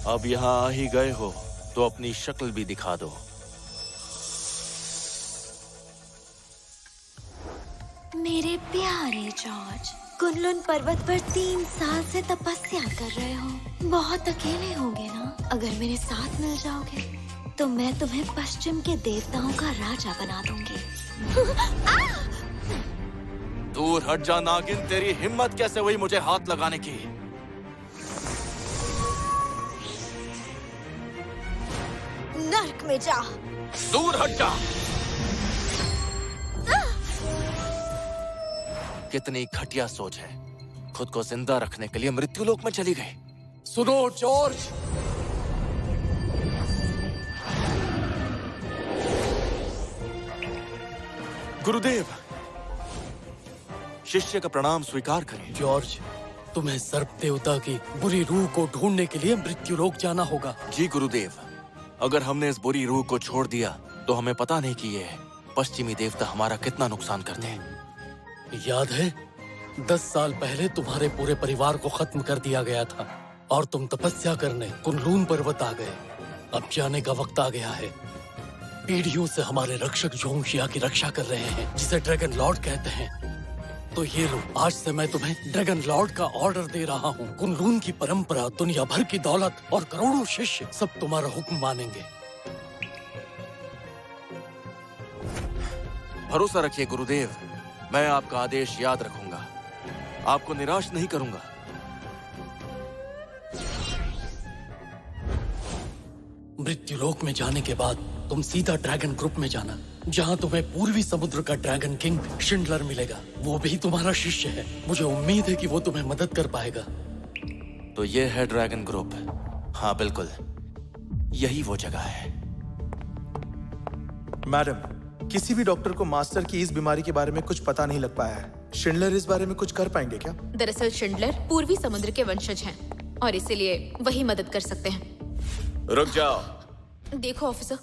अब यहाँ आ ही गए हो तो अपनी शक्ल भी दिखा दो। मेरे प्यारे जॉर्ज, कुनलुन पर्वत पर 3 साल से तपस्या कर रहे हो। बहुत अकेले होंगे ना? अगर मेरे साथ मिल जाओगे तो मैं तुम्हें पश्चिम के देवताओं का राजा बना दूंगी। दूर हट जा नागिन, तेरी हिम्मत कैसे हुई मुझे हाथ लगाने की? नर्क में जा। दूर हट जा। कितनी घटिया सोच है, खुद को जिंदा रखने के लिए मृत्युलोक में चली गई। सुनो जॉर्ज, गुरुदेव, शिष्य का प्रणाम स्वीकार करें। जॉर्ज, तुम्हें सर्प देवता की बुरी रूह को ढूंढने के लिए मृत्युलोक जाना होगा। जी गुरुदेव, अगर हमने इस बुरी रूह को छोड़ दिया तो हमें पता नहीं कि ये पश्चिमी देवता हमारा कितना नुकसान करते हैं। याद है 10 साल पहले तुम्हारे पूरे परिवार को खत्म कर दिया गया था और तुम तपस्या करने कुनलून पर्वत आ गए। अब जाने का वक्त आ गया है। पीढ़ियों से हमारे रक्षक जोंगशिया की रक्षा कर रहे हैं, जिसे ड्रैगन लॉर्ड कहते हैं। तो ये लो, आज से मैं तुम्हें ड्रैगन लॉर्ड का ऑर्डर दे रहा हूँ। कुनलून की परंपरा, दुनिया भर की दौलत और करोड़ों शिष्य सब तुम्हारा हुक्म मानेंगे। भरोसा रखिए गुरुदेव, मैं आपका आदेश याद रखूंगा, आपको निराश नहीं करूंगा। मृत्युलोक में जाने के बाद तुम सीधा ड्रैगन ग्रुप में जाना, जहाँ तुम्हें पूर्वी समुद्र का ड्रैगन किंग शिंडलर मिलेगा। वो भी तुम्हारा शिष्य है। मुझे उम्मीद है कि वो तुम्हें मदद कर पाएगा। तो ये है ड्रैगन ग्रुप। हाँ बिल्कुल, यही वो जगह है। मैडम, किसी भी डॉक्टर को मास्टर की इस बीमारी के बारे में कुछ पता नहीं लग पाया है। शिंडलर इस बारे में कुछ कर पाएंगे क्या? दरअसल शिंडलर पूर्वी समुद्र के वंशज हैं और इसीलिए वही मदद कर सकते हैं। रुक जाओ। देखो ऑफिसर,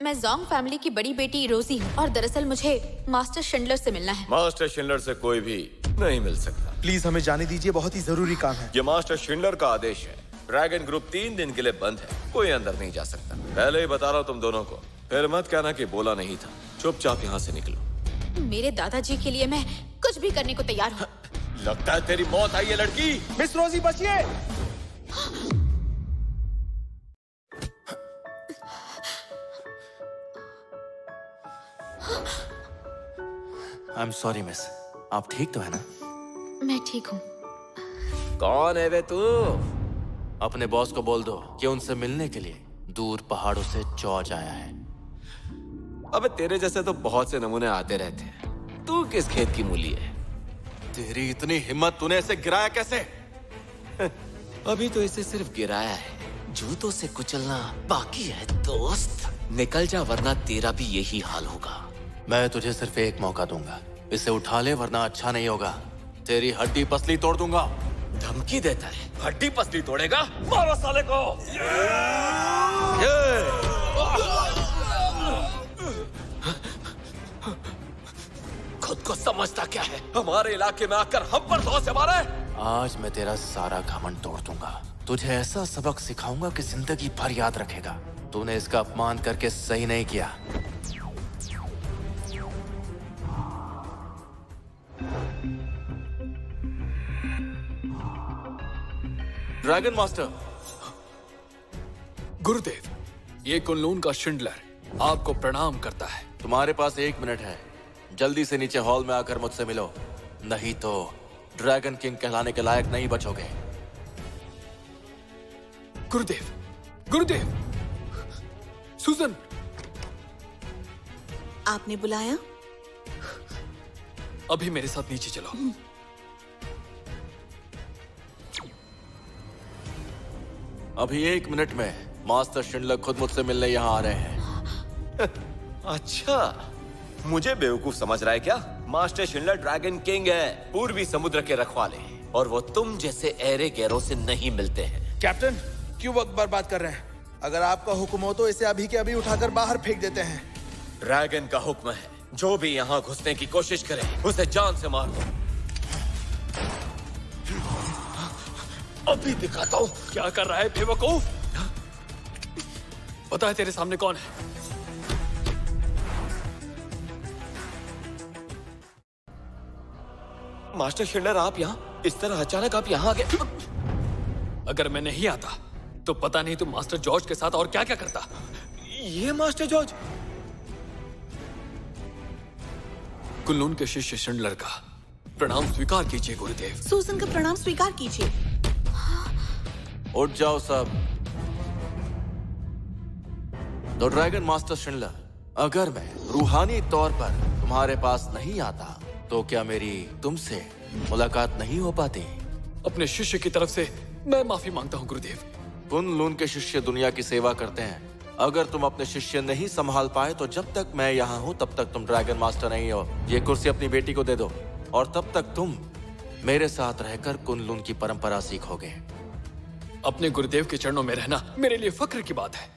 मैं जोंग फैमिली की बड़ी बेटी रोजी हूँ और दरअसल मुझे मास्टर शिंडलर से मिलना है। मास्टर शिंडलर से कोई भी नहीं मिल सकता। प्लीज हमें जाने दीजिए, बहुत ही जरूरी काम है। ये मास्टर शिंडलर का आदेश है। ड्रैगन ग्रुप 3 दिन के लिए बंद है, कोई अंदर नहीं जा सकता। पहले ही बता रहा हूँ तुम दोनों को, फिर मत कहना कि बोला नहीं था। चुपचाप यहाँ से निकलो। मेरे दादाजी के लिए मैं कुछ भी करने को तैयार हूँ। लगता है तेरी मौत आई है लड़की। मिस रोजी बचिए। आई एम सॉरी मिस, आप ठीक तो है ना? मैं ठीक हूँ। कौन है वे तू? अपने बॉस को बोल दो कि उनसे मिलने के लिए दूर पहाड़ों से जॉर्ज आया है। अबे तेरे जैसे तो बहुत से नमूने आते रहते हैं। तू किस खेत की मूली है? तेरी इतनी हिम्मत, तूने इसे गिराया कैसे? अभी तो इसे सिर्फ गिराया है, जूतों से कुचलना बाकी है दोस्त। निकल जा वरना तेरा भी यही हाल होगा। मैं तुझे सिर्फ एक मौका दूंगा, इसे उठा ले वरना अच्छा नहीं होगा। तेरी हड्डी पसली तोड़ दूंगा। धमकी देता है? हड्डी पसली तोड़ेगा? मारो साले को। खुद को समझता क्या है? हमारे इलाके में आकर हम पर धौंसे मारे। आज मैं तेरा सारा घमंड तोड़ दूंगा। तुझे ऐसा सबक सिखाऊंगा कि जिंदगी भर याद रखेगा। तूने इसका अपमान करके सही नहीं किया। Dragon master. गुरुदेव, ये कुनलून का शिंडलर आपको प्रणाम करता है। तुम्हारे पास 1 मिनट है, जल्दी से नीचे हॉल में आकर मुझसे मिलो, नहीं तो ड्रैगन किंग कहलाने के लायक नहीं बचोगे। गुरुदेव, गुरुदेव, सुजन। आपने बुलाया? अभी मेरे साथ नीचे चलो। अभी 1 मिनट में मास्टर शिंडलर खुद मुझसे मिलने यहाँ आ रहे हैं। अच्छा, मुझे बेवकूफ समझ रहा है क्या? मास्टर शिंडलर ड्रैगन किंग है, पूर्वी समुद्र के रखवाले, और वो तुम जैसे ऐरे गैरों से नहीं मिलते हैं। कैप्टन, क्यों वक्त बर्बाद कर रहे हैं? अगर आपका हुक्म हो तो इसे अभी के अभी उठाकर बाहर फेंक देते हैं। ड्रैगन का हुक्म है, जो भी यहाँ घुसने की कोशिश करे उसे जान से मार दो। अभी दिखाता हूँ क्या कर रहा है बेवकूफ। पता है तेरे सामने कौन है? मास्टर शिंडलर, आप यहाँ इस तरह अचानक आप यहाँ आ गए? अगर मैं नहीं आता तो पता नहीं तुम मास्टर जॉर्ज के साथ और क्या क्या करता। ये मास्टर जॉर्ज? कुनलून के शिष्य शिंडलर का प्रणाम स्वीकार कीजिए गुरुदेव। सूजन का प्रणाम स्वीकार कीजिए। उठ जाओ सब। तो ड्रैगन मास्टर शिंडलर, अगर मैं रूहानी तौर पर तुम्हारे पास नहीं आता तो क्या मेरी तुमसे मुलाकात नहीं हो पाती? अपने शिष्य की तरफ से मैं माफी मांगता हूँ गुरुदेव। कुनलून के शिष्य दुनिया की सेवा करते हैं। अगर तुम अपने शिष्य नहीं संभाल पाए तो जब तक मैं यहाँ हूँ तब तक तुम ड्रैगन मास्टर नहीं हो। ये कुर्सी अपनी बेटी को दे दो और तब तक तुम मेरे साथ रहकर कुनलून की परंपरा सीखोगे। अपने गुरुदेव के चरणों में रहना मेरे लिए फक्र की बात है।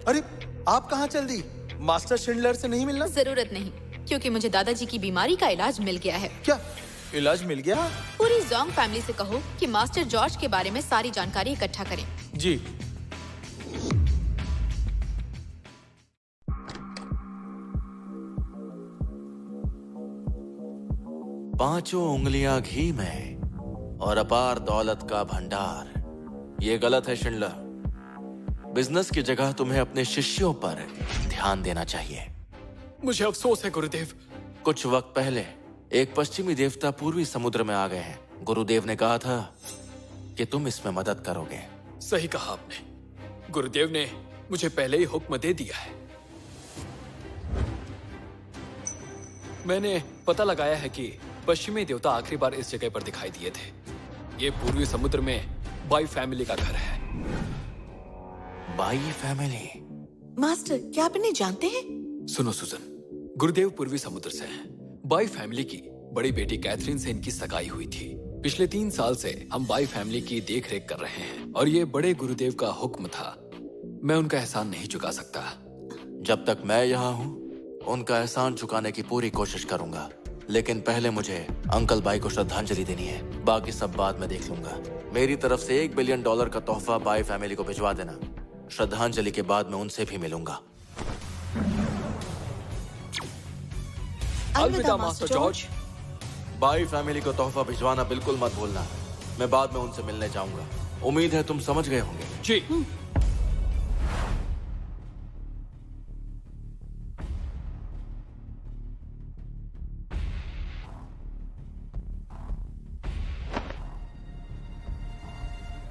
अरे आप कहाँ चल दी? मास्टर शिंडलर से नहीं मिलना? जरूरत नहीं, क्योंकि मुझे दादाजी की बीमारी का इलाज मिल गया है। क्या इलाज मिल गया? पूरी जोंग फैमिली से कहो कि मास्टर जॉर्ज के बारे में सारी जानकारी इकट्ठा करें। जी। पांचों उंगलियां घी में और अपार दौलत का भंडार, ये गलत है शिंडलर। बिजनेस की जगह तुम्हें अपने शिष्यों पर ध्यान देना चाहिए। मुझे अफसोस है गुरुदेव। कुछ वक्त पहले एक पश्चिमी देवता पूर्वी समुद्र में आ गए हैं। गुरुदेव ने कहा था कि तुम इसमें मदद करोगे। सही कहा आपने। गुरुदेव ने मुझे पहले ही हुक्म दे दिया है। मैंने पता लगाया है कि पश्चिमी देवता आखिरी बार इस जगह पर दिखाई दिए थे। ये पूर्वी समुद्र में बाई फैमिली का घर है। By family? मास्टर, क्या आप इन्हें जानते हैं? सुनो सुजन, गुरुदेव पूर्वी समुद्र से हैं। बाई फैमिली की बड़ी बेटी कैथरीन से इनकी सगाई हुई थी। पिछले 3 साल से हम बाई फैमिली की देख रेख कर रहे हैं और ये बड़े गुरुदेव का हुक्म था। मैं उनका एहसान नहीं चुका सकता। जब तक मैं यहाँ हूँ उनका एहसान चुकाने की पूरी कोशिश करूंगा, लेकिन पहले मुझे अंकल बाई को श्रद्धांजलि देनी है। बाकी सब बाद में देख लूंगा। मेरी तरफ से $1 बिलियन का तोहफा बाई फैमिली को भिजवा देना। श्रद्धांजलि के बाद मैं उनसे भी मिलूंगा। अलविदा मास्टर जॉर्ज। बाई फैमिली को तोहफा भिजवाना बिल्कुल मत भूलना। मैं बाद में उनसे मिलने जाऊंगा। उम्मीद है तुम समझ गए होंगे। जी।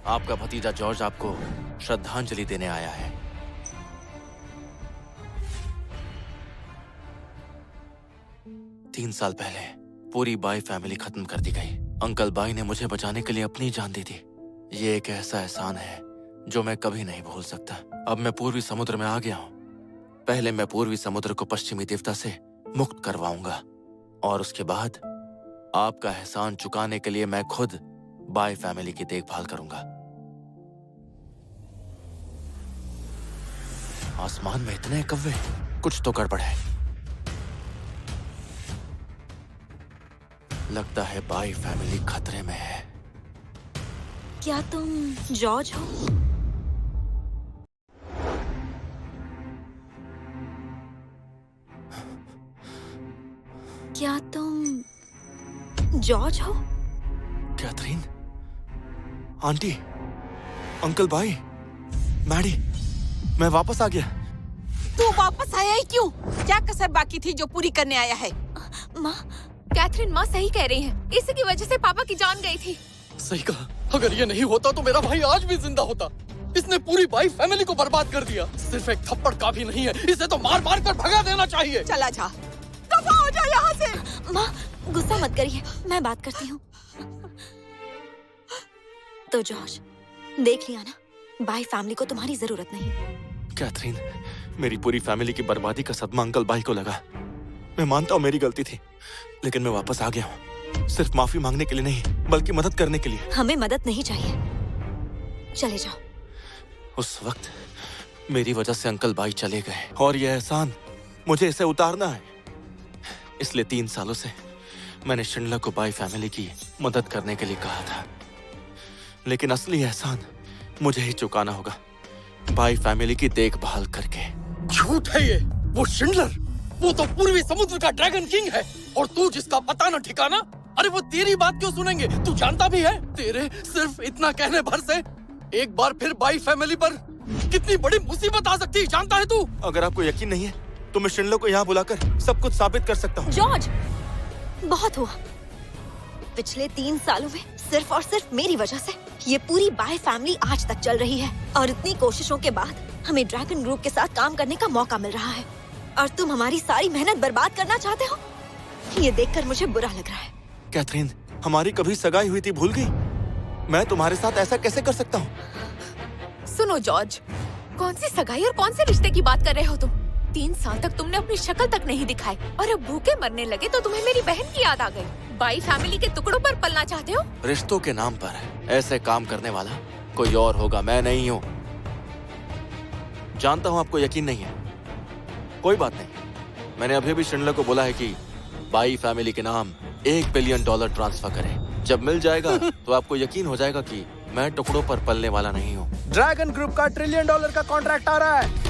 आपका भतीजा जॉर्ज आपको श्रद्धांजलि देने आया है। तीन साल पहले पूरी बाई फैमिली खत्म कर दी गई। अंकल बाई ने मुझे बचाने के लिए अपनी जान दी थी। ये एक ऐसा एहसान है जो मैं कभी नहीं भूल सकता। अब मैं पूर्वी समुद्र में आ गया हूँ। पहले मैं पूर्वी समुद्र को पश्चिमी देवता से मुक्त करवाऊंगा और उसके बाद आपका एहसान चुकाने के लिए मैं खुद बाई फैमिली की देखभाल करूंगा। आसमान में इतने कौवे, कुछ तो गड़बड़ है। लगता है बाई फैमिली खतरे में है। क्या तुम जॉर्ज हो? क्या तुम जॉर्ज हो? Catherine, aunty, uncle bye, Maddie, मैं वापस आ गया। तू वापस आया ही क्यों? क्या कसर बाकी थी जो पूरी करने आया है? माँ, कैथरीन माँ सही कह रही है। इसी की वजह से पापा की जान गई थी। सही कहा। अगर ये नहीं होता तो मेरा भाई आज भी जिंदा होता। इसने पूरी बाई फैमिली को बर्बाद कर दिया। सिर्फ एक थप्पड़ काफी नहीं है, इसे तो मार मार कर भगा देना चाहिए। चला जा, दफा हो जा यहाँ से। माँ, गुस्सा मत करिए, मैं बात करती हूँ। तो जॉर्ज, देख लिया ना, बाई फैमिली को तुम्हारी जरूरत नहीं। कैथरीन, मेरी पूरी फैमिली की बर्बादी का सदमा अंकल बाई को लगा। मैं मानता हूँ मेरी गलती थी, लेकिन मैं वापस आ गया हूँ। सिर्फ माफी मांगने के लिए नहीं, बल्कि मदद करने के लिए। हमें मदद नहीं चाहिए, चले जाओ। उस वक्त मेरी वजह से अंकल बाई चले गए और यह एहसान मुझे इसे उतारना है। इसलिए 3 सालों से मैंने शिंडलर को बाई फैमिली की मदद करने के लिए कहा था, लेकिन असली एहसान मुझे ही चुकाना होगा। बाई फैमिली की देखभाल करके। झूठ है ये। वो शिंडलर, वो तो पूर्वी समुद्र का ड्रैगन किंग है, और तू जिसका पता न ठिकाना। अरे वो तेरी बात क्यों सुनेंगे? तू जानता भी है तेरे सिर्फ इतना कहने भर से एक बार फिर बाई फैमिली पर कितनी बड़ी मुसीबत आ सकती है, जानता है तू? अगर आपको यकीन नहीं है तो मैं शिंडलर को यहाँ बुलाकर सब कुछ साबित कर सकता हूँ। जॉर्ज, बहुत हुआ। पिछले 3 सालों में सिर्फ और सिर्फ मेरी वजह से ये पूरी बाय फैमिली आज तक चल रही है, और इतनी कोशिशों के बाद हमें ड्रैगन ग्रुप के साथ काम करने का मौका मिल रहा है, और तुम हमारी सारी मेहनत बर्बाद करना चाहते हो। ये देखकर मुझे बुरा लग रहा है। कैथरीन, हमारी कभी सगाई हुई थी, भूल गई? मैं तुम्हारे साथ ऐसा कैसे कर सकता हूँ? सुनो जॉर्ज, कौन सी सगाई और कौन से रिश्ते की बात कर रहे हो तुम? 3 साल तक तुमने अपनी शक्ल तक नहीं दिखाई, और अब भूखे मरने लगे तो तुम्हें मेरी बहन की याद आ गई। बाई फैमिली के टुकड़ों पर पलना चाहते हो? रिश्तों के नाम पर ऐसे काम करने वाला कोई और होगा, मैं नहीं हूँ। जानता हूँ आपको यकीन नहीं है, कोई बात नहीं। मैंने अभी भी शिंडलर को बोला है कि बाई फैमिली के नाम $1 बिलियन ट्रांसफर करें। जब मिल जाएगा तो आपको यकीन हो जाएगा कि मैं टुकड़ों पर पलने वाला नहीं हूँ। ड्रैगन ग्रुप का $1 ट्रिलियन का कॉन्ट्रैक्ट आ रहा है।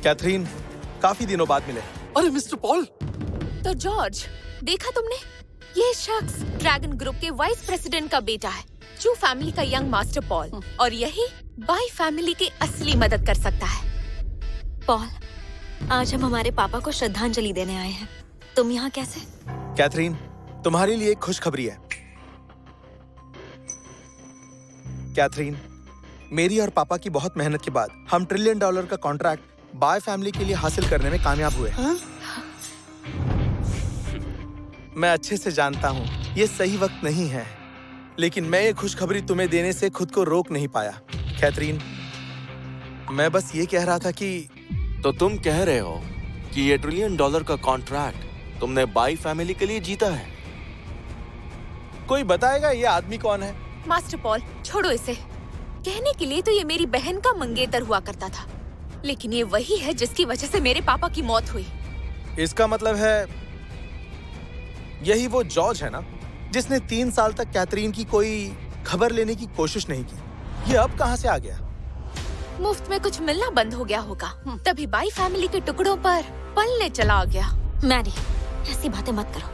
कैथरीन, काफी दिनों बाद मिले। अरे मिस्टर पॉल, तो जॉर्ज, देखा तुमने? ये शख्स ड्रैगन ग्रुप के वाइस प्रेसिडेंट का बेटा है, चू फैमिली का यंग मास्टर पॉल, और यही बाई फैमिली की असली मदद कर सकता है। पॉल, आज हम हमारे पापा को श्रद्धांजलि देने आए हैं। तुम यहाँ कैसे? कैथरीन, तुम्हारे लिए एक खुशखबरी है। कैथरीन, मेरी और पापा की बहुत मेहनत के बाद हम $1 ट्रिलियन का कॉन्ट्रैक्ट बाय फैमिली के लिए हासिल करने में कामयाब हुए। मैं अच्छे से जानता हूँ ये सही वक्त नहीं है, लेकिन मैं ये खुशखबरी तुम्हें देने से खुद को रोक नहीं पाया। कैथरीन, मैं बस ये कह रहा था कि तो तुम कह रहे हो कि ये $1 ट्रिलियन का कॉन्ट्रैक्ट तुमने बाई फैमिली के लिए जीता है? कोई बताएगा ये आदमी कौन है? मास्टर पॉल, छोड़ो इसे। कहने के लिए तो ये मेरी बहन का मंगेतर हुआ करता था, लेकिन ये वही है जिसकी वजह से मेरे पापा की मौत हुई। इसका मतलब है यही वो जॉर्ज है ना, जिसने 3 साल तक कैथरीन की कोई खबर लेने की कोशिश नहीं की। ये अब कहाँ से आ गया? मुफ्त में कुछ मिलना बंद हो गया होगा, तभी बाई फैमिली के टुकड़ों पर पलने चला आ गया। मैडी, ऐसी बातें मत करो।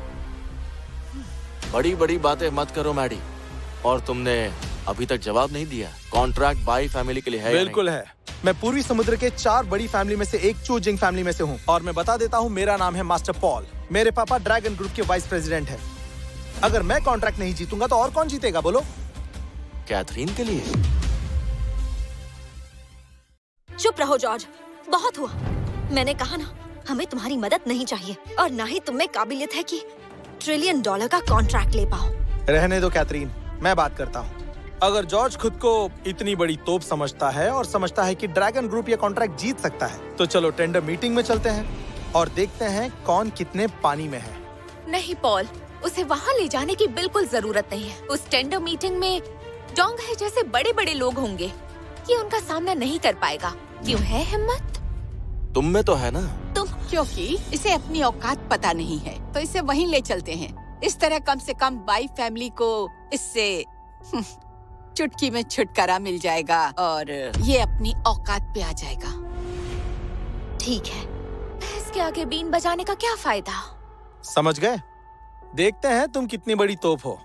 बड़ी बड़ी बातें मत करो मैडी। और तुमने अभी तक जवाब नहीं दिया, कॉन्ट्रैक्ट बाई फैमिली के लिए है? बिल्कुल है। मैं पूर्वी समुद्र के 4 बड़ी फैमिली में से एक चू जिंग फैमिली में से हूँ, और मैं बता देता हूँ, मेरा नाम है मास्टर पॉल। मेरे पापा ड्रैगन ग्रुप के वाइस प्रेसिडेंट हैं। अगर मैं कॉन्ट्रैक्ट नहीं जीतूंगा तो और कौन जीतेगा बोलो? कैथरीन के लिए? चुप रहो जॉर्ज, बहुत हुआ। मैंने कहा ना, हमें तुम्हारी मदद नहीं चाहिए, और ना ही तुम में काबिलियत है कि $1 ट्रिलियन का कॉन्ट्रैक्ट ले पाओ। रहने दो कैथरीन, मैं बात करता हूँ। अगर जॉर्ज खुद को इतनी बड़ी तोप समझता है और समझता है कि ड्रैगन ग्रुप ये कॉन्ट्रैक्ट जीत सकता है, तो चलो टेंडर मीटिंग में चलते हैं और देखते हैं कौन कितने पानी में है। नहीं पॉल, उसे वहाँ ले जाने की बिल्कुल जरूरत नहीं है। उस टेंडर मीटिंग में डोंगहे जैसे बड़े बड़े लोग होंगे, ये उनका सामना नहीं कर पाएगा। क्यों है हिम्मत? तुम में तो है ना। क्योंकि इसे अपनी औकात पता नहीं है, तो इसे वहीं ले चलते हैं। इस तरह कम से कम बाई फैमिली को इससे चुटकी में छुटकारा मिल जाएगा और ये अपनी औकात पे आ जाएगा। ठीक है। इसके आगे बीन बजाने का क्या फायदा? समझ गए? देखते हैं तुम कितनी बड़ी तोप हो।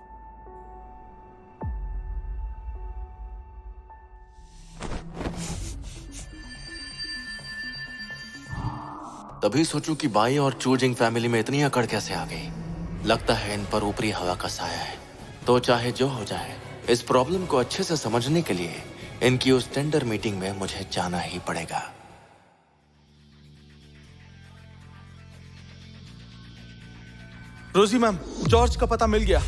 तभी सोचूं कि बाई और चूजिंग फैमिली में इतनी अकड़ कैसे आ गई। लगता है इन पर ऊपरी हवा का साया है। तो चाहे जो हो जाए, इस प्रॉब्लम को अच्छे से समझने के लिए इनकी उस टेंडर मीटिंग में मुझे जाना ही पड़ेगा। रोजी मैम, जॉर्ज का पता मिल गया।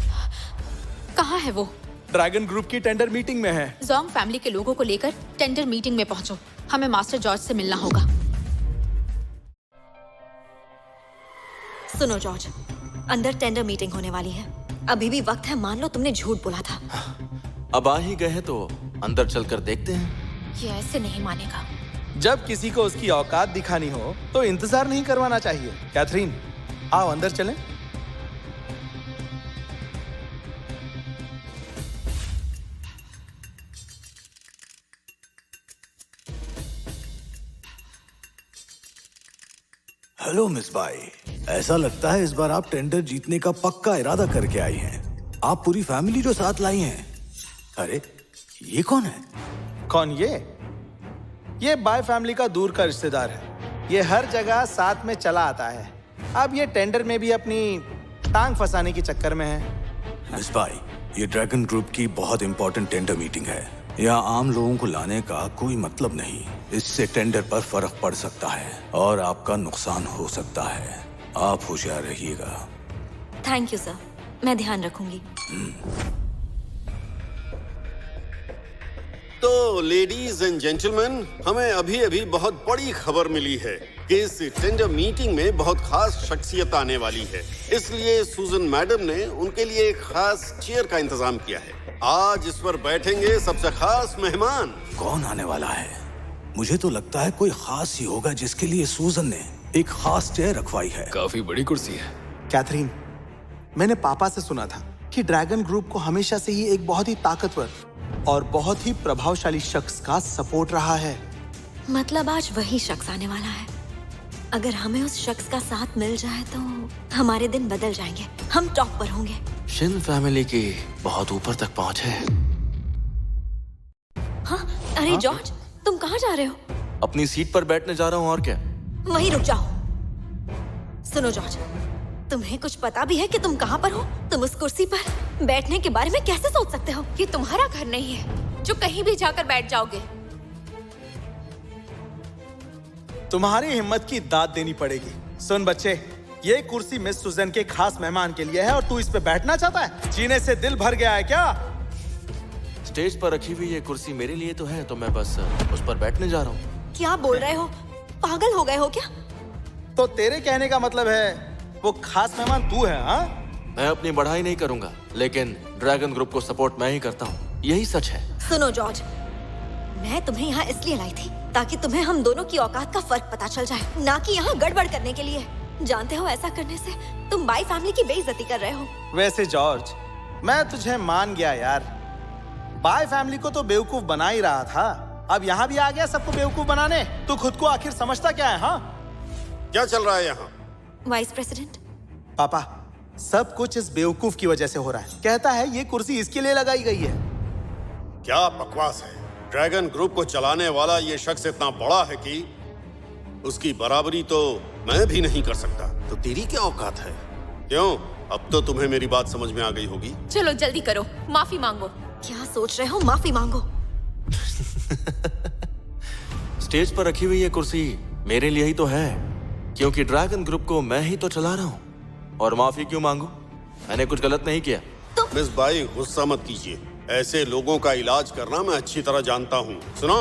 कहाँ है वो? ड्रैगन ग्रुप की टेंडर मीटिंग में है। जोंग फैमिली के लोगों को लेकर टेंडर मीटिंग में पहुंचो। हमें मास्टर जॉर्ज से मिलना होगा। सुनो जॉर्ज, अंदर टेंडर मीटिंग होने वाली है। अभी भी वक्त है, मान लो तुमने झूठ बोला था। अब आ ही गए हैं तो अंदर चलकर देखते हैं। ये ऐसे नहीं मानेगा। जब किसी को उसकी औकात दिखानी हो तो इंतजार नहीं करवाना चाहिए। कैथरीन, आओ अंदर चलें। हेलो मिस बाई, ऐसा लगता है इस बार आप टेंडर जीतने का पक्का इरादा करके आई हैं। आप पूरी फैमिली जो साथ लाई हैं। अरे ये कौन है? कौन ये बाय फैमिली का दूर का रिश्तेदार है। ये हर जगह साथ में चला आता है। अब ये टेंडर में भी अपनी टांग फंसाने के चक्कर में है। मिस बाई, ये ड्रैगन ग्रुप की बहुत इंपॉर्टेंट टेंडर मीटिंग है। यहाँ आम लोगों को लाने का कोई मतलब नहीं। इससे टेंडर पर फर्क पड़ सकता है और आपका नुकसान हो सकता है। आप होशियार रहिएगा। थैंक यू सर, मैं ध्यान रखूंगी। तो लेडीज एंड जेंटलमैन, हमें अभी अभी बहुत बड़ी खबर मिली है कि इस टेंडर मीटिंग में बहुत खास शख्सियत आने वाली है। इसलिए सुजन मैडम ने उनके लिए एक खास चेयर का इंतजाम किया है। आज इस पर बैठेंगे सबसे खास मेहमान। कौन आने वाला है? मुझे तो लगता है कोई खास ही होगा जिसके लिए सूजन ने एक खास चेयर रखवाई है। काफी बड़ी कुर्सी है। कैथरीन, मैंने पापा से सुना था कि ड्रैगन ग्रुप को हमेशा से ही एक बहुत ही ताकतवर और बहुत ही प्रभावशाली शख्स का सपोर्ट रहा है। मतलब आज वही शख्स आने वाला है। अगर हमें उस शख्स का साथ मिल जाए तो हमारे दिन बदल जाएंगे। हम टॉप पर होंगे। शिन फैमिली की बहुत ऊपर तक पहुंच है। हाँ, अरे जॉर्ज, तुम कहाँ जा रहे हो? अपनी सीट पर बैठने जा रहा हूँ, और क्या। वहीं रुक जाओ। सुनो जॉर्ज, तुम्हें कुछ पता भी है कि तुम कहाँ पर हो? तुम उस कुर्सी पर बैठने के बारे में कैसे सोच सकते हो? ये तुम्हारा घर नहीं है जो कहीं भी जाकर बैठ जाओगे। तुम्हारी हिम्मत की दाद देनी पड़ेगी। सुन बच्चे, ये कुर्सी मिस सुजन के खास मेहमान के लिए है और तू इस पे बैठना चाहता है? जीने से दिल भर गया है क्या? स्टेज पर रखी हुई ये कुर्सी मेरे लिए तो है, तो मैं बस उस पर बैठने जा रहा हूँ। क्या बोल रहे हो? पागल हो गए हो क्या? तो तेरे कहने का मतलब है वो खास मेहमान तू है? हाँ, मैं अपनी बढ़ाई नहीं करूंगा, लेकिन ड्रैगन ग्रुप को सपोर्ट मैं ही करता हूँ। यही सच है। सुनो जॉर्ज, मैं तुम्हें यहाँ इसलिए लाई थी ताकि तुम्हें हम दोनों की औकात का फर्क पता चल जाए, ना कि यहाँ गड़बड़ करने के लिए। जानते हो, ऐसा करने से तुम बाई फैमिली की बेइज्जती कर रहे हो। वैसे जॉर्ज, मैं तुझे मान गया यार। बाय फैमिली को तो बेवकूफ बना ही रहा था, अब यहाँ भी आ गया सबको बेवकूफ बनाने। तू खुद को आखिर समझता क्या है? हाँ, क्या चल रहा है यहाँ? वाइस प्रेसिडेंट, पापा, सब कुछ इस बेवकूफ की वजह से हो रहा है। कहता है ये कुर्सी इसके लिए लगाई गई है। क्या बकवास है। ड्रैगन ग्रुप को चलाने वाला ये शख्स इतना बड़ा है कि उसकी बराबरी तो मैं भी नहीं कर सकता। तो तेरी क्या औकात है? क्यों, अब तो तुम्हें मेरी बात समझ में आ गई होगी। चलो जल्दी करो, माफी मांगो। क्या सोच रहे हो? माफी मांगो। स्टेज पर रखी हुई ये कुर्सी मेरे लिए ही तो है, क्योंकि ड्रैगन ग्रुप को मैं ही तो चला रहा हूँ। और माफी क्यों मांगू? मैंने कुछ गलत नहीं किया। मिस बाई, गुस्सा मत कीजिए। ऐसे लोगों का इलाज करना मैं अच्छी तरह जानता हूँ। सुनो,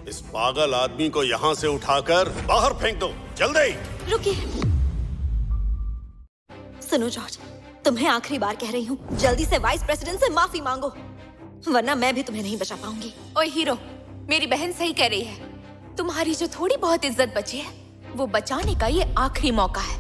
इस पागल आदमी को यहाँ से उठाकर बाहर फेंक दो, जल्दी। रुकिए। सुनो जॉर्ज, तुम्हें आखिरी बार कह रही हूँ, जल्दी से वाइस प्रेसिडेंट से माफी मांगो, वरना मैं भी तुम्हें नहीं बचा पाऊंगी। ओए हीरो, मेरी बहन सही कह रही है। तुम्हारी जो थोड़ी बहुत इज्जत बची है, वो बचाने का ये आखिरी मौका है।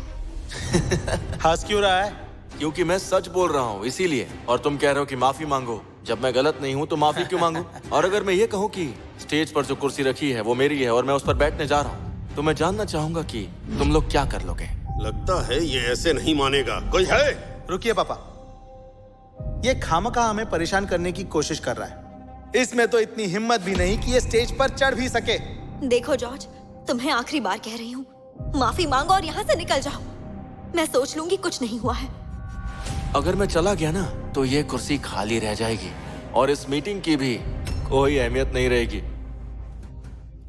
हंस क्यों रहा है? क्योंकि मैं सच बोल रहा हूँ इसीलिए। और तुम कह रहे हो कि माफी मांगो। जब मैं गलत नहीं हूँ तो माफी क्यों मांगू? और अगर मैं ये कहूँ कि स्टेज पर जो कुर्सी रखी है वो मेरी है और मैं उस पर बैठने जा रहा हूँ, तो मैं जानना चाहूंगा कि तुम लोग क्या कर लोगे। लगता है ये ऐसे नहीं मानेगा। कोई है? रुकिए पापा, ये खामखा हमें परेशान करने की कोशिश कर रहा है। इसमें तो इतनी हिम्मत भी नहीं कि ये स्टेज पर चढ़ भी सके। देखो जॉर्ज, तुम्हें आखिरी बार कह रही हूँ, माफी मांगो और यहाँ से निकल जाओ। मैं सोच लूंगी कुछ नहीं हुआ है। अगर मैं चला गया ना तो ये कुर्सी खाली रह जाएगी और इस मीटिंग की भी कोई अहमियत नहीं रहेगी।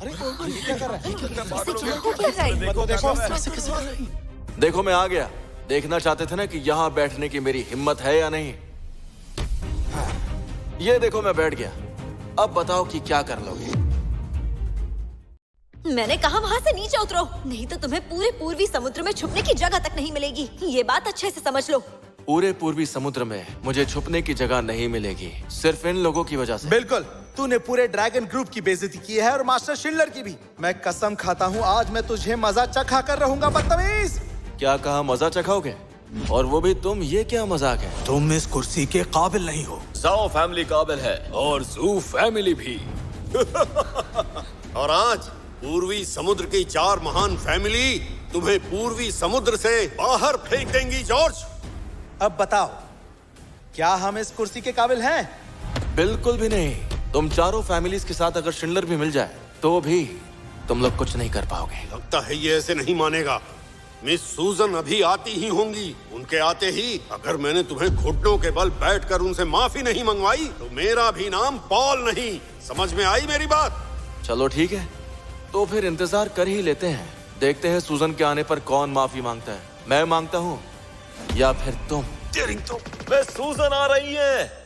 अरे ये क्या कर रहा है? इसे क्या हो गया? देखो मैं आ गया। देखना चाहते थे ना कि यहाँ बैठने की मेरी हिम्मत है या नहीं। ये देखो मैं बैठ गया। अब बताओ कि क्या कर लोगे। मैंने कहा वहाँ से नीचे उतरो, नहीं तो तुम्हें पूरे पूर्वी समुद्र में छुपने की जगह तक नहीं मिलेगी। ये बात अच्छे से समझ लो। पूरे पूर्वी समुद्र में मुझे छुपने की जगह नहीं मिलेगी, सिर्फ इन लोगों की वजह से। बिल्कुल, तूने पूरे ड्रैगन ग्रुप की बेइज्जती की है और मास्टर शिंडलर की भी। मैं कसम खाता हूँ आज मैं तुझे मजा चखा कर रहूंगा बदतमीज। क्या कहा, मजा चखाओगे? और वो भी तुम? ये क्या मजाक है? तुम इस कुर्सी के काबिल नहीं हो। जाओ फैमिली काबिल है। और जू फैमिली भी। और आज पूर्वी समुद्र की 4 महान फैमिली तुम्हें पूर्वी समुद्र से बाहर फेंक देंगी जॉर्ज। अब बताओ, क्या हम इस कुर्सी के काबिल हैं? बिल्कुल भी नहीं। तुम चारों फैमिलीज के साथ अगर शिंडलर भी मिल जाए तो भी तुम लोग कुछ नहीं कर पाओगे। लगता है ये ऐसे नहीं मानेगा। मिस सूजन अभी आती ही होंगी। उनके आते ही अगर मैंने तुम्हें घुटनों के बल बैठकर उनसे माफी नहीं मंगवाई तो मेरा भी नाम पॉल नहीं। समझ में आई मेरी बात? चलो ठीक है, तो फिर इंतजार कर ही लेते हैं। देखते हैं सूजन के आने पर कौन माफी मांगता है। मैं मांगता हूँ या फिर तुम? मैं सूजन आ रही है।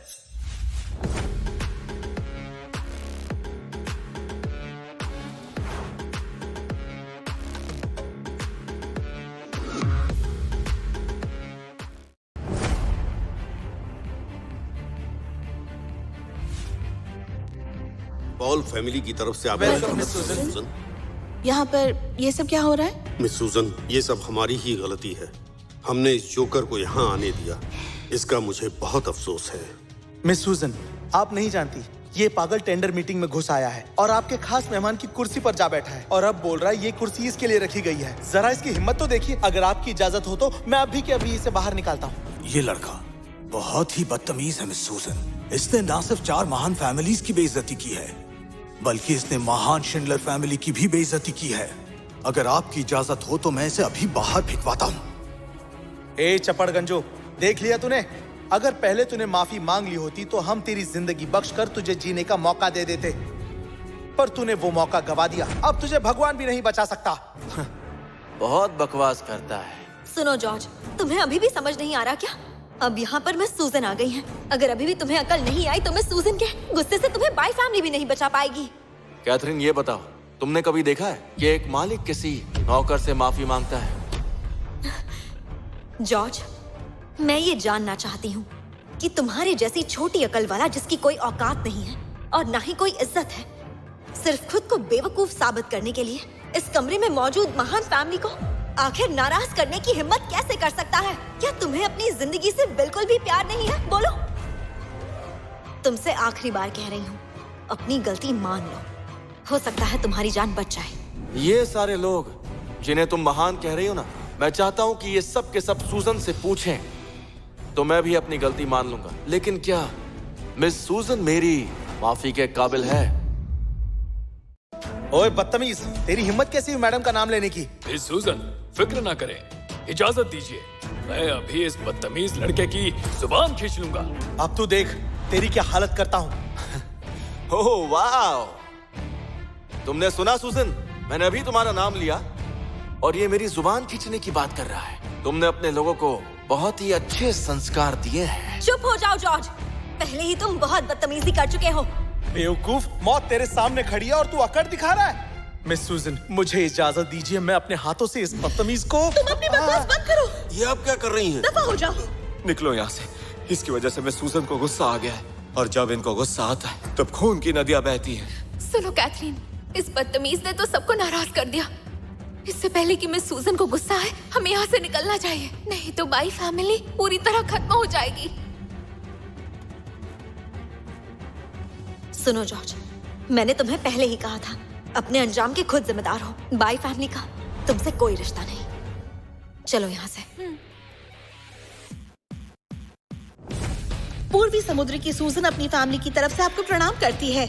पॉल फैमिली की तरफ से Welcome, आपका Miss Susan। सूजन। यहाँ पर ये सब क्या हो रहा है? मिस सूजन, ये सब हमारी ही गलती है। हमने इस जोकर को यहाँ आने दिया। इसका मुझे बहुत अफसोस है। मिस सूजन, आप नहीं जानती, ये पागल टेंडर मीटिंग में घुस आया है और आपके खास मेहमान की कुर्सी पर जा बैठा है और अब बोल रहा है ये कुर्सी इसके लिए रखी गई है। जरा इसकी हिम्मत तो देखिए। अगर आपकी इजाजत हो तो मैं अभी के अभी इसे बाहर निकालता हूँ। ये लड़का बहुत ही बदतमीज है मिस सूजन। इसने ना सिर्फ 4 महान फैमिलीज की बेइज्जती की है, बल्कि इसने महान शिंडलर फैमिली की भी बेइज्जती की है। अगर आपकी इजाजत हो तो मैं इसे अभी बाहर फेंकवाता हूँ। ए चपड़गंजो, देख लिया तूने? अगर पहले तूने माफी मांग ली होती तो हम तेरी जिंदगी बख्श कर तुझे जीने का मौका दे देते, पर तूने वो मौका गवा दिया। अब तुझे भगवान भी नहीं बचा सकता। बहुत बकवास करता है। सुनो जॉर्ज, तुम्हें अभी भी समझ नहीं आ रहा क्या? अब यहाँ पर मैं सूजन आ गई है। अगर अभी भी तुम्हें अकल नहीं आई तो मैं सूजन के गुस्से से तुम्हें बाय फैमिली भी नहीं बचा पाएगी। कैथरीन, ये बताओ, तुमने कभी देखा है कि एक मालिक किसी नौकर से माफी मांगता है? जॉर्ज, मैं ये जानना चाहती हूँ कि तुम्हारे जैसी छोटी अकल वाला जिसकी कोई औकात नहीं है और ना ही कोई इज्जत है, सिर्फ खुद को बेवकूफ साबित करने के लिए इस कमरे में मौजूद महान फैमिली को आखिर नाराज करने की हिम्मत कैसे कर सकता है? क्या तुम्हें अपनी जिंदगी से बिल्कुल भी प्यार नहीं है? बोलो। तुमसे आखिरी बार कह रही हूँ, अपनी गलती मान लो। हो सकता है तुम्हारी जान बच जाए। ये सारे लोग जिन्हें तुम महान कह रही हो ना, मैं चाहता हूँ कि ये सब के सब सूजन से पूछें तो मैं भी अपनी गलती मान लूंगा। लेकिन क्या मिस सूजन मेरी माफी के काबिल है? ओए बदतमीज, तेरी हिम्मत कैसी हुई मैडम का नाम लेने की? मिस सूजन, फिक्र ना करें, इजाजत दीजिए। मैं अभी इस बदतमीज लड़के की जुबान खींच लूंगा। अब तू देख तेरी क्या हालत करता हूँ। ओह वाह, तुमने सुना सूजन? मैंने अभी तुम्हारा नाम लिया और ये मेरी जुबान खींचने की बात कर रहा है। तुमने अपने लोगों को बहुत ही अच्छे संस्कार दिए हैं। चुप हो जाओ जॉर्ज, पहले ही तुम बहुत बदतमीजी कर चुके हो। बेवकूफ, मौत तेरे सामने खड़ी है और तू अकड़ दिखा रहा है। मिस सूजन, मुझे इजाजत दीजिए, मैं अपने हाथों से इस बदतमीज को। तुम अपनी बकवास बंद करो। ये आप क्या कर रही हैं? दफा हो जाओ। निकलो यहाँ से। इसकी वजह से मैं सूजन को गुस्सा आ गया है और जब इनको गुस्सा आता है तब खून की नदियां बहती हैं। सुनो कैथरीन, इस बदतमीज ने तो सबको नाराज कर दिया। इससे पहले कि मैं सूजन को गुस्सा आए, हमें यहाँ से निकलना चाहिए, नहीं तो बाई फैमिली पूरी तरह खत्म हो जाएगी। सुनो जॉर्ज, मैंने तुम्हें पहले ही कहा था, अपने अंजाम के खुद जिम्मेदार हो। बाई फैमिली का तुमसे कोई रिश्ता नहीं। चलो यहाँ से। पूर्वी समुद्र की सूजन अपनी फैमिली की तरफ से आपको प्रणाम करती है।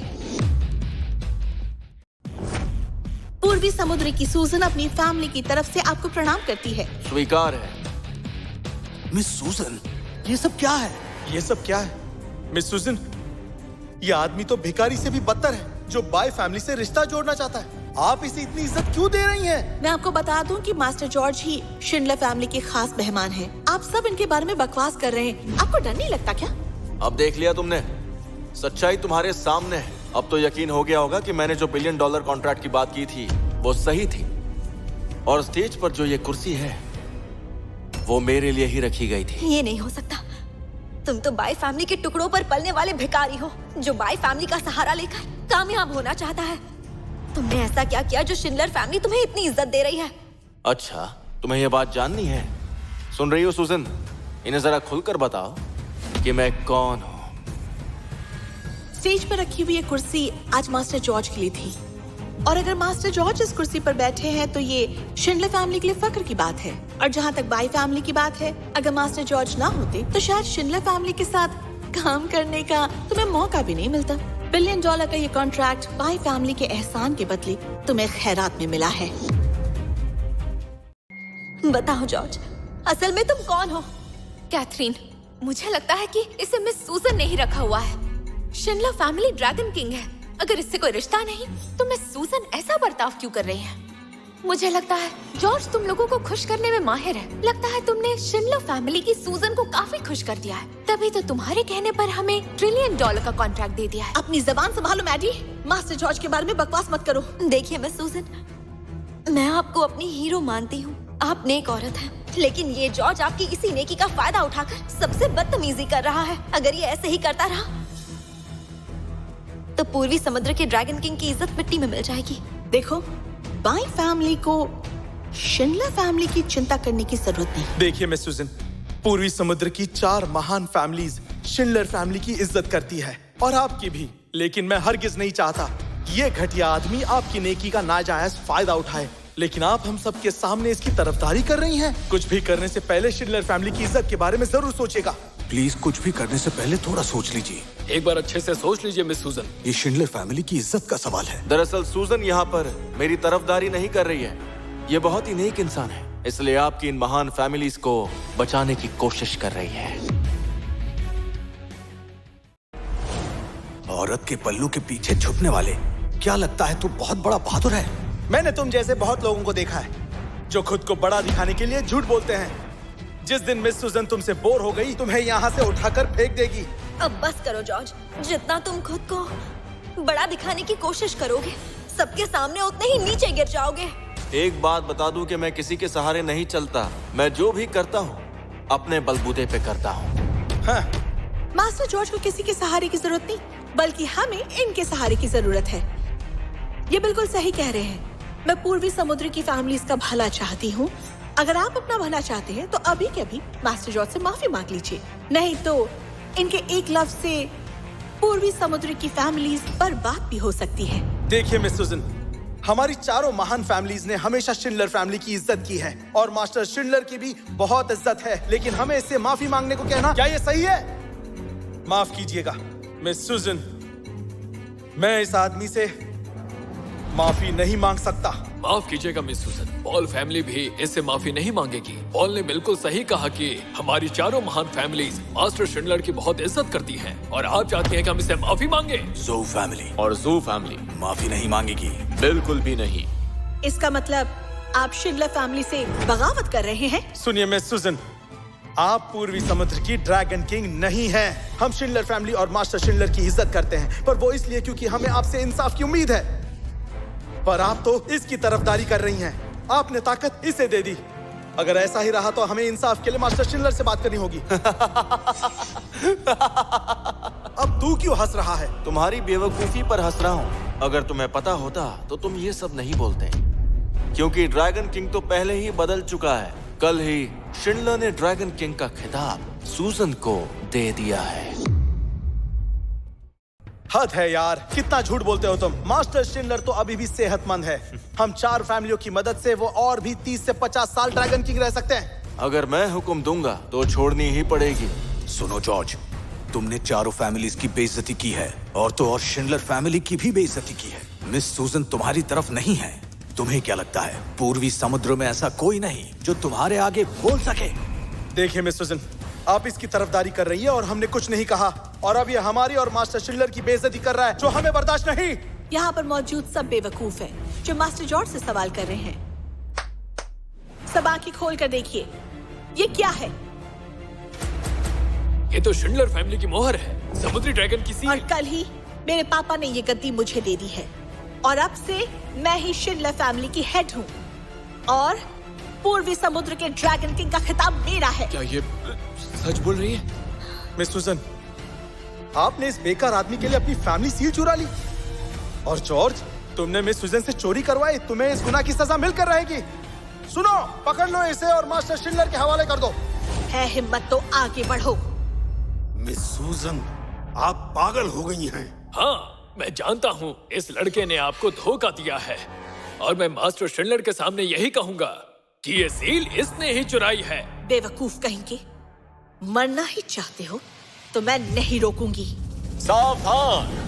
पूर्वी समुद्र की सूजन अपनी फैमिली की तरफ से आपको प्रणाम करती है। स्वीकार है। मिस सूजन, ये सब क्या है? ये सब क्या है? मिस सूजन, ये आदमी तो भिखारी से भी बदतर है जो बाय फैमिली से रिश्ता जोड़ना चाहता है। आप इसे इतनी इज्जत क्यों दे रही हैं? मैं आपको बता दूं कि मास्टर जॉर्ज ही शिंडलर फैमिली के खास मेहमान हैं। आप सब इनके बारे में बकवास कर रहे हैं। आपको डर नहीं लगता क्या? अब देख लिया तुमने, सच्चाई तुम्हारे सामने है। अब तो यकीन हो गया होगा कि मैंने जो $1 बिलियन कॉन्ट्रैक्ट की बात की थी वो सही थी और स्टेज पर जो ये कुर्सी है वो मेरे लिए ही रखी गई थी। ये नहीं हो सकता। तुम तो बाई फैमिली के टुकड़ों पर पलने वाले भिखारी हो, जो बाई फैमिली का सहारा लेकर कामयाब होना चाहता है। तुमने ऐसा क्या किया जो शिंडलर फैमिली तुम्हें इतनी इज्जत दे रही है? अच्छा, तुम्हें ये बात जाननी है? सुन रही हो सुजन? इन्हें जरा खुलकर बताओ कि मैं कौन हूँ। स्टेज पर रखी हुई ये कुर्सी आज मास्टर जॉर्ज के लिए थी, और अगर मास्टर जॉर्ज इस कुर्सी पर बैठे हैं तो ये शिंडलर फैमिली के लिए फख्र की बात है। और जहाँ तक बाई फैमिली की बात है, अगर मास्टर जॉर्ज ना होते तो शायद शिंडलर फैमिली के साथ काम करने का तुम्हें मौका भी नहीं मिलता। $1 बिलियन का ये कॉन्ट्रैक्ट बाई फैमिली के एहसान के बदले तुम्हें खैरात में मिला है। बताओ जॉर्ज, असल में तुम कौन हो? कैथरीन, मुझे लगता है कि इसे मिस सूजन ने ही रखा हुआ है। शिंडलर फैमिली ड्रैगन किंग है। अगर इससे कोई रिश्ता नहीं तो मिस सूजन ऐसा बर्ताव क्यों कर रही है? मुझे लगता है जॉर्ज तुम लोगों को खुश करने में माहिर है। लगता है तुमने शिंडलर फैमिली की सूजन को काफी खुश कर दिया है, तभी तो तुम्हारे कहने पर हमें $1 ट्रिलियन का कॉन्ट्रैक्ट दे दिया है। अपनी जबान संभालो मैडी, मास्टर जॉर्ज के बारे में बकवास मत करो। देखिए मिस सूजन, मैं आपको अपनी हीरो मानती हूँ, आप नेक औरत हैं, लेकिन ये जॉर्ज आपकी इसी नेकी का फायदा उठाकर सबसे बदतमीजी कर रहा है। अगर ये ऐसे ही करता रहा तो पूर्वी समुद्र के ड्रैगन किंग की इज्जत मिट्टी में मिल जाएगी। देखो, बाई फैमिली को शिंडलर फैमिली की चिंता करने की जरूरत नहीं। देखिए मिस सुजन, पूर्वी समुद्र की 4 महान फैमिलीज शिंडलर फैमिली की इज्जत करती है, और आपकी भी। लेकिन मैं हरगिज नहीं चाहता ये घटिया आदमी आपकी नेकी का नाजायज फायदा उठाए। लेकिन आप हम सब के सामने इसकी तरफदारी कर रही हैं। कुछ भी करने से पहले शिंडलर फैमिली की इज्जत के बारे में जरूर सोचेगा। प्लीज कुछ भी करने से पहले थोड़ा सोच लीजिए। एक बार अच्छे से सोच लीजिए मिस सूजन। ये शिंडलर फैमिली की इज्जत का सवाल है। दरअसल सूजन यहाँ पर मेरी तरफदारी नहीं कर रही है। ये बहुत ही नेक इंसान है, इसलिए आपकी इन महान फैमिलीज को बचाने की कोशिश कर रही है। औरत के पल्लू के पीछे छुपने वाले, क्या लगता है तू बहुत बड़ा बहादुर है? मैंने तुम जैसे बहुत लोगों को देखा है जो खुद को बड़ा दिखाने के लिए झूठ बोलते हैं। जिस दिन मिस सुजन तुमसे बोर हो गई, तुम्हें यहाँ से उठाकर फेंक देगी। अब बस करो जॉर्ज, जितना तुम खुद को बड़ा दिखाने की कोशिश करोगे, सबके सामने उतने ही नीचे गिर जाओगे। एक बात बता दूं कि मैं किसी के सहारे नहीं चलता। मैं जो भी करता हूँ अपने बलबूते पे करता हूँ। हाँ। मास्टर जॉर्ज को किसी के सहारे की जरूरत नहीं, बल्कि हमें इनके सहारे की जरूरत है। ये बिल्कुल सही कह रहे हैं। मैं पूर्वी समुद्र की फैमिलीज का भला चाहती हूँ। अगर आप अपना भला चाहते हैं तो अभी के अभी मास्टर जॉर्ज से माफी मांग लीजिए, नहीं तो इनके एक लफ्ज से पूर्वी समुद्र की फैमिलीज बर्बाद भी हो सकती है। देखिए मिस सुजन, हमारी 4 महान फैमिलीज ने हमेशा शिंडलर फैमिली की इज्जत की है, और मास्टर शिंडलर की भी बहुत इज्जत है। लेकिन हमें इससे माफी मांगने को कहना, क्या ये सही है? माफ कीजिएगा मिस सुजन, मैं इस आदमी से माफी नहीं मांग सकता। माफ कीजिएगा मिस सूजन, पॉल फैमिली भी इससे माफी नहीं मांगेगी। पॉल ने बिल्कुल सही कहा कि हमारी 4 महान फैमिलीज मास्टर शिंडलर की बहुत इज्जत करती हैं, और आप चाहते हैं कि हम इससे माफी मांगे। ज़ो फैमिली और ज़ू फैमिली माफी नहीं मांगेगी। बिल्कुल भी नहीं। इसका मतलब आप शिंडलर फैमिली से बगावत कर रहे हैं? सुनिए मिस सुजन, आप पूर्वी समुद्र की ड्रैगन किंग नहीं हैं। हम शिंडलर फैमिली और मास्टर शिंडलर की इज्जत करते हैं, पर वो इसलिए क्योंकि हमें आपसे इंसाफ की उम्मीद है। पर आप तो इसकी तरफदारी कर रही हैं। आपने ताकत इसे दे दी। अगर ऐसा ही रहा तो हमें इंसाफ के लिए मास्टर शिंडलर से बात करनी होगी। अब तू क्यों हंस रहा है? तुम्हारी बेवकूफी पर हंस रहा हूँ। अगर तुम्हें पता होता तो तुम ये सब नहीं बोलते, क्योंकि ड्रैगन किंग तो पहले ही बदल चुका है। कल ही शिंडलर ने ड्रैगन किंग का खिताब सूजन को दे दिया है। हद है यार, कितना झूठ बोलते हो तुम। मास्टर शिंडलर तो अभी भी सेहतमंद है। हम 4 फैमिलियों की मदद से वो और भी 30 से 50 साल ड्रैगन किंग रह सकते हैं। अगर मैं हुक्म दूंगा तो छोड़नी ही पड़ेगी। सुनो जॉर्ज, तुमने 4 फैमिलीज की बेइज्जती की है, और तो और शिंडलर फैमिली की भी बेइज्जती की है। मिस सूजन तुम्हारी तरफ नहीं है। तुम्हें क्या लगता है पूर्वी समुद्र में ऐसा कोई नहीं जो तुम्हारे आगे बोल सके? देखिए मिस सुजन, आप इसकी तरफदारी कर रही है और हमने कुछ नहीं कहा, और अब ये हमारी और मास्टर शिंडलर की बेइज्जती कर रहा है, जो हमें बर्दाश्त नहीं। यहाँ पर मौजूद सब बेवकूफ हैं, जो मास्टर जॉर्ज से सवाल कर रहे हैं। सब आंखें खोल कर देखिए, ये क्या है? ये तो शिंडलर फैमिली की मोहर है, समुद्री ड्रैगन की सील। और कल ही मेरे पापा ने ये गद्दी मुझे दे दी है, और अब से मैं ही शिंडलर फैमिली की हेड हूँ, और पूर्वी समुद्र के ड्रैगन किंग का खिताब मेरा है। क्या ये सच बोल रही है? मिस सुजन, आपने इस बेकार आदमी के लिए अपनी फैमिली सील चुरा ली। और जॉर्ज, तुमने मिस सुजन से चोरी करवाई, तुम्हें इस गुनाह की सजा मिलकर रहेगी। सुनो, पकड़ लो इसे और मास्टर शिंडलर के हवाले कर दो। है हिम्मत तो आगे बढ़ो। मिस सूजन, आप पागल हो गई हैं। हाँ, मैं जानता हूँ इस लड़के ने आपको धोखा दिया है और मैं मास्टर शिंडलर के सामने यही कहूँगा कि ये सील इसने ही चुराई है। बेवकूफ कहेंगे, मरना ही चाहते हो तो मैं नहीं रोकूंगी। सावधान!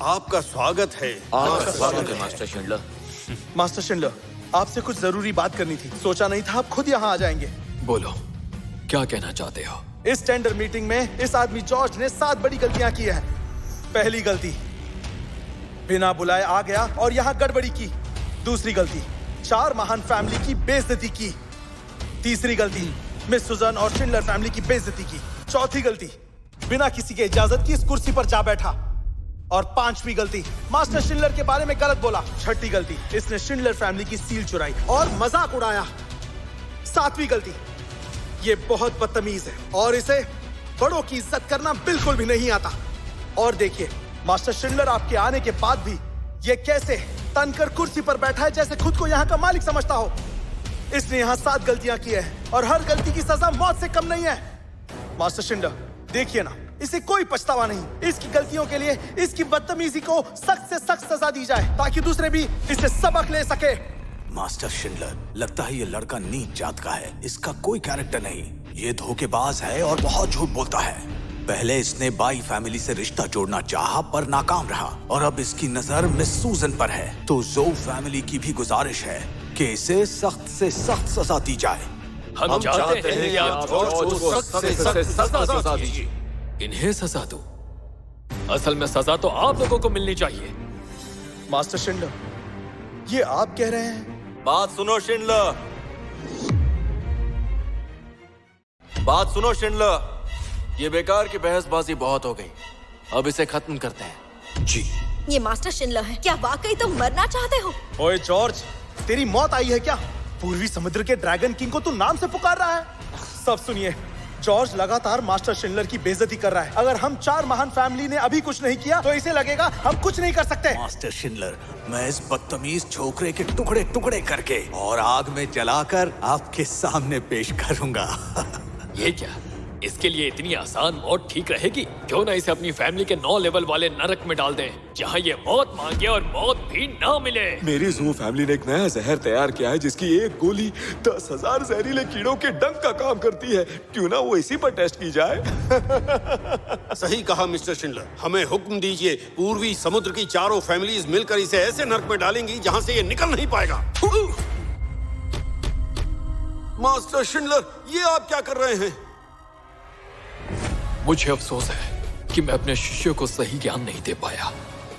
आपका स्वागत है। आपका स्वागत है मास्टर शिंडलर। मास्टर शिंडलर, आपसे कुछ जरूरी बात करनी थी। सोचा नहीं था आप खुद यहाँ आ जाएंगे। बोलो, क्या कहना चाहते हो? इस टेंडर मीटिंग में इस आदमी जॉर्ज ने 7 बड़ी गलतियां की हैं। पहली गलती, बिना बुलाए आ गया और यहाँ गड़बड़ी की। दूसरी गलती, 4 महान फैमिली की बेइज्जती की। तीसरी गलती, मिस सुजन और शिंडलर फैमिली की बेइज्जती की। चौथी गलती, बिना किसी के इजाजत की इस कुर्सी पर जा बैठा। और 5वीं गलती, मास्टर शिंडलर के बारे में गलत बोला। 6ठी गलती, इसने शिंडलर फैमिली की सील चुराई और मजाक उड़ाया। 7वीं गलती, ये बहुत बदतमीज है और इसे बड़ों की इज्जत करना बिल्कुल भी नहीं आता। और देखिए, मास्टर शिंडलर आपके आने के बाद भी ये कैसे तनकर कुर्सी पर बैठा है जैसे खुद को यहाँ का मालिक समझता हो। इसने यहाँ 7 गलतियां की है और हर गलती की सजा मौत से कम नहीं है। मास्टर शिंडलर, देखिए ना, इसे कोई पछतावा नहीं। इसकी गलतियों के लिए इसकी बदतमीजी को सख्त से सख्त सजा दी जाए ताकि दूसरे भी इससे सबक ले सके। मास्टर शिंडलर, लगता है ये लड़का नीच जात का है। इसका कोई कैरेक्टर नहीं। ये धोखेबाज है और बहुत झूठ बोलता है। पहले इसने बाई फैमिली से रिश्ता जोड़ना चाहा पर नाकाम रहा और अब इसकी नजर मिस सूजन पर है। तो जो फैमिली की भी गुजारिश है कि इसे सख्त से सख्त सजा दी जाए। हम चाहते हैं कि आप जॉर्ज को सख्त से सख्त सजा दीजिए। इन्हें सजा दो? असल में सजा तो आप लोगों को मिलनी चाहिए। मास्टर शिंडलर, ये आप कह रहे हैं? बात सुनो शिंडलर, बात सुनो शिंडलर। ये बेकार की बहसबाजी बहुत हो गई, अब इसे खत्म करते हैं। जी। ये मास्टर शिंडलर है। क्या वाकई तुम मरना चाहते हो? ओए जॉर्ज, तेरी मौत आई है क्या? पूर्वी समुद्र के ड्रैगन किंग को तू नाम से पुकार रहा है? सब सुनिए, जॉर्ज लगातार मास्टर शिंडलर की बेइज्जती कर रहा है। अगर हम 4 महान फैमिली ने अभी कुछ नहीं किया तो इसे लगेगा हम कुछ नहीं कर सकते। मास्टर शिंडलर, मैं इस बदतमीज छोकरे के टुकड़े टुकड़े करके और आग में जलाकर आपके सामने पेश करूंगा। ये क्या? इसके लिए इतनी आसान मौत ठीक रहेगी? क्यों ना इसे अपनी फैमिली के 9 लेवल वाले नरक में डाल दें, जहाँ ये मौत मांगे और मौत भी ना मिले। मेरी जू फैमिली ने एक नया जहर तैयार किया है जिसकी एक गोली 10,000 जहरीले कीड़ों के डंक का काम करती है। क्यों ना वो इसी पर टेस्ट की जाए? सही कहा मिस्टर शिंडलर। हमें हुक्म दीजिए, पूर्वी समुद्र की 4 फैमिलीज मिलकर इसे ऐसे नर्क में डालेंगी जहाँ से ये निकल नहीं पाएगा। मास्टर शिंडलर, ये आप क्या कर रहे हैं? मुझे अफसोस है कि मैं अपने शिष्य को सही ज्ञान नहीं दे पाया।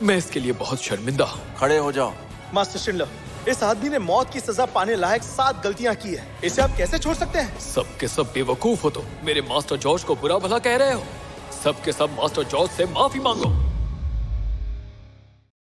मैं इसके लिए बहुत शर्मिंदा हूँ। खड़े हो जाओ। मास्टर शिंडलर, इस आदमी ने मौत की सजा पाने लायक 7 गलतियां की है। इसे आप कैसे छोड़ सकते हैं? सब के सब बेवकूफ हो। तो मेरे मास्टर जॉर्ज को बुरा भला कह रहे हो? सब के सब मास्टर जॉर्ज से माफी मांगो।